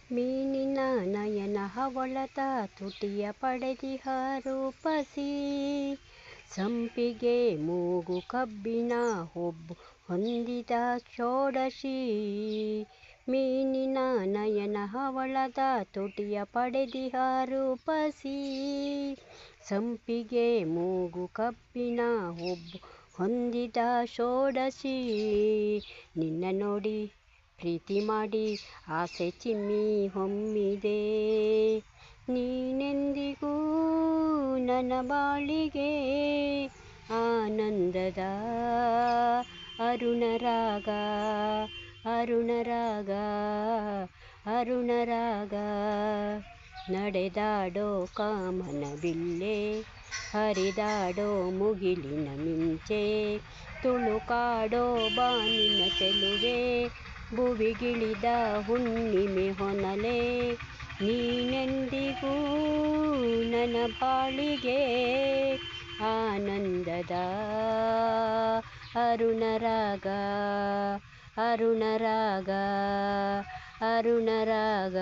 ಮೀನಿನ ನಯನ ಹವಳದ ತುಟಿಯ ಪಡೆದಿಹ ರೂಪಸಿ, ಸಂಪಿಗೆ ಮೂಗು ಕಬ್ಬಿಣ ಹುಬ್ಬು ಹೊಂದಿದ ಷೋಡಶಿ. ಮೀನಿನ ನಯನ ಹವಳದ ತುಟಿಯ ಪಡೆದಿಹ ರೂಪಸಿ, ಸಂಪಿಗೆ ಮೂಗು ಕಬ್ಬಿಣ ಹುಬ್ಬು ಹೊಂದಿದ ಷೋಡಶಿ. ನಿನ್ನ ನೋಡಿ ಪ್ರೀತಿ ಮಾಡಿ ಆಸೆ ಚಿಮ್ಮಿ ಹೊಮ್ಮಿದೆ, ನೀನೆಂದಿಗೂ ನನ್ನ ಬಾಳಿಗೆ ಆನಂದದ ಅರುಣರಾಗ, ಅರುಣರಾಗ, ಅರುಣರಾಗ. ನಡೆದಾಡೋ ಕಾಮನ ಬಿಲ್ಲೆ, ಹರಿದಾಡೋ ಮುಗಿಲಿನ ಮಿಂಚೆ, ತುಳುಕಾಡೋ ಬಾನಿನ ಚೆಲುವೆ, ಭುವಿಗಿಳಿದ ಹುಣ್ಣಿಮೆ ಹೊನಲೆ. ನೀನೆಂದಿಗೂ ನನ್ನ ಬಾಳಿಗೆ ಆನಂದದ ಅರುಣರಾಗ, ಅರುಣರಾಗ, ಅರುಣರಾಗ.